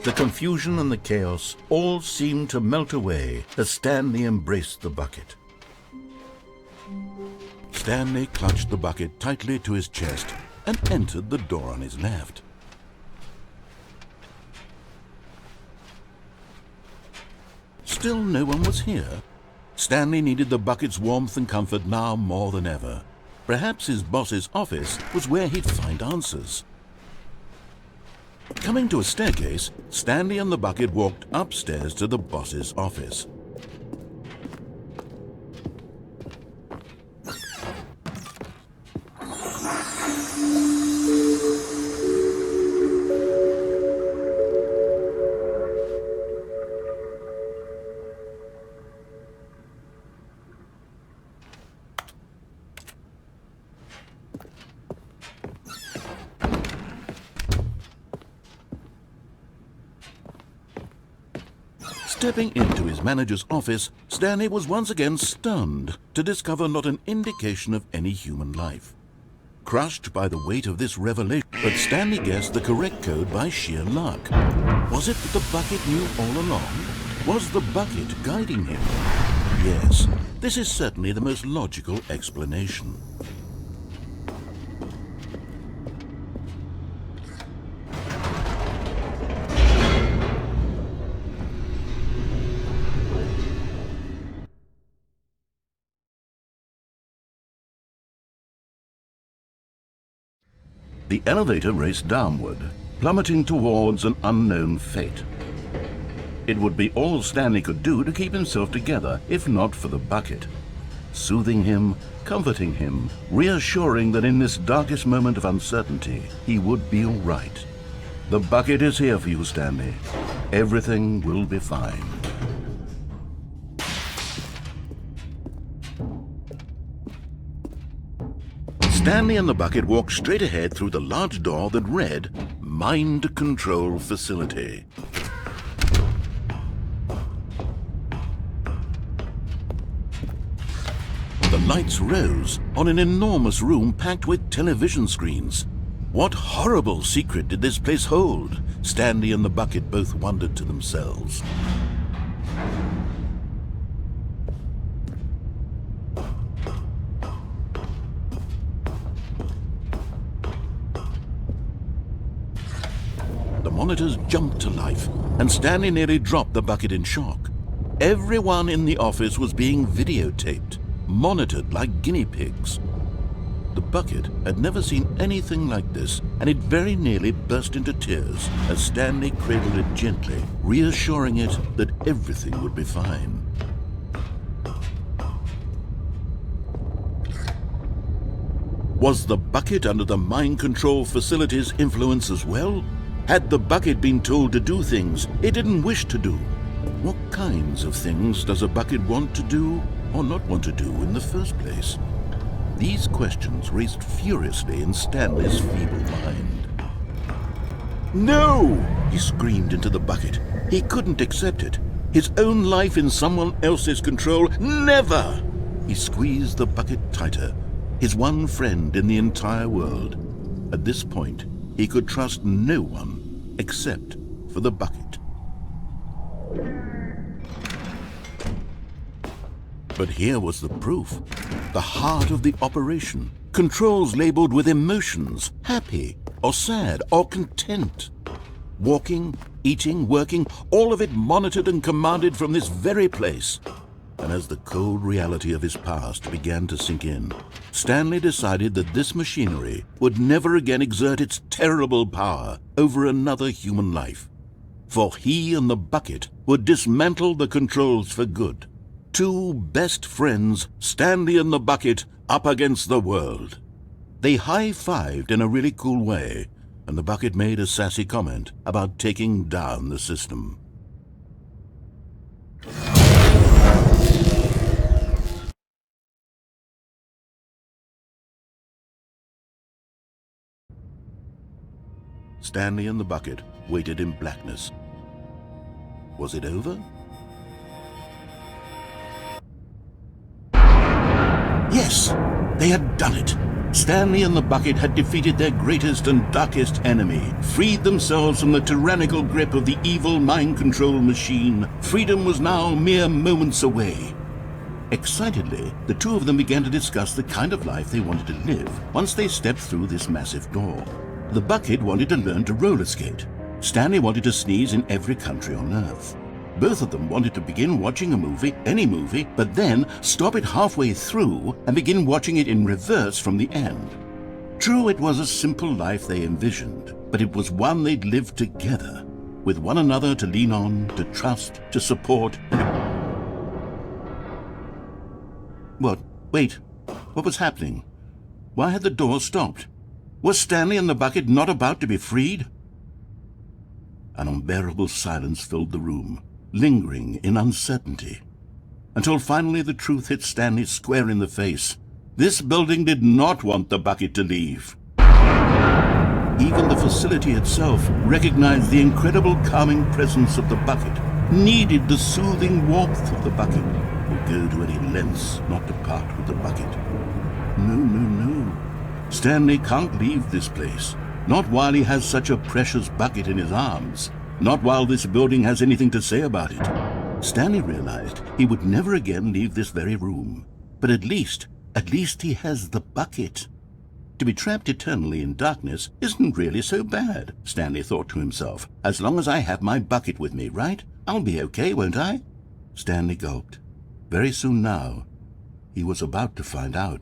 The confusion and the chaos all seemed to melt away as Stanley embraced the bucket. Stanley clutched the bucket tightly to his chest and entered the door on his left. Still no one was here. Stanley needed the bucket's warmth and comfort now more than ever. Perhaps his boss's office was where he'd find answers. Coming to a staircase, Stanley and the bucket walked upstairs to the boss's office. Stepping into his manager's office, Stanley was once again stunned to discover not an indication of any human life. Crushed by the weight of this revelation, but Stanley guessed the correct code by sheer luck. Was it that the bucket knew all along? Was the bucket guiding him? Yes, this is certainly the most logical explanation. The elevator raced downward, plummeting towards an unknown fate. It would be all Stanley could do to keep himself together, if not for the bucket. Soothing him, comforting him, reassuring that in this darkest moment of uncertainty, he would be all right. The bucket is here for you, Stanley. Everything will be fine. Stanley and the bucket walked straight ahead through the large door that read, Mind Control Facility. The lights rose on an enormous room packed with television screens. What horrible secret did this place hold? Stanley and the bucket both wondered to themselves. The monitors jumped to life, and Stanley nearly dropped the bucket in shock. Everyone in the office was being videotaped, monitored like guinea pigs. The bucket had never seen anything like this, and it very nearly burst into tears as Stanley cradled it gently, reassuring it that everything would be fine. Was the bucket under the mind control facility's influence as well? Had the bucket been told to do things it didn't wish to do? What kinds of things does a bucket want to do or not want to do in the first place? These questions raced furiously in Stanley's feeble mind. No! He screamed into the bucket. He couldn't accept it. His own life in someone else's control, never! He squeezed the bucket tighter, his one friend in the entire world. At this point, he could trust no one except for the bucket. But here was the proof. The heart of the operation. Controls labeled with emotions, happy or sad or content. Walking, eating, working, all of it monitored and commanded from this very place. And as the cold reality of his past began to sink in, Stanley decided that this machinery would never again exert its terrible power over another human life. For he and the bucket would dismantle the controls for good. Two best friends, Stanley and the bucket, up against the world. They high-fived in a really cool way, and the bucket made a sassy comment about taking down the system. Stanley and the bucket waited in blackness. Was it over? Yes, they had done it. Stanley and the bucket had defeated their greatest and darkest enemy, freed themselves from the tyrannical grip of the evil mind control machine. Freedom was now mere moments away. Excitedly, the two of them began to discuss the kind of life they wanted to live once they stepped through this massive door. The bucket wanted to learn to roller skate. Stanley wanted to sneeze in every country on Earth. Both of them wanted to begin watching a movie, any movie, but then stop it halfway through and begin watching it in reverse from the end. True, it was a simple life they envisioned, but it was one they'd lived together, with one another to lean on, to trust, to support. What? Wait. What was happening? Why had the door stopped? Was Stanley and the bucket not about to be freed? An unbearable silence filled the room, lingering in uncertainty, until finally the truth hit Stanley square in the face. This building did not want the bucket to leave. Even the facility itself recognized the incredible calming presence of the bucket, needed the soothing warmth of the bucket, would go to any lengths not to part with the bucket. No. Stanley can't leave this place. Not while he has such a precious bucket in his arms. Not while this building has anything to say about it. Stanley realized he would never again leave this very room. But at least he has the bucket. To be trapped eternally in darkness isn't really so bad, Stanley thought to himself. As long as I have my bucket with me, right? I'll be okay, won't I? Stanley gulped. Very soon now, he was about to find out.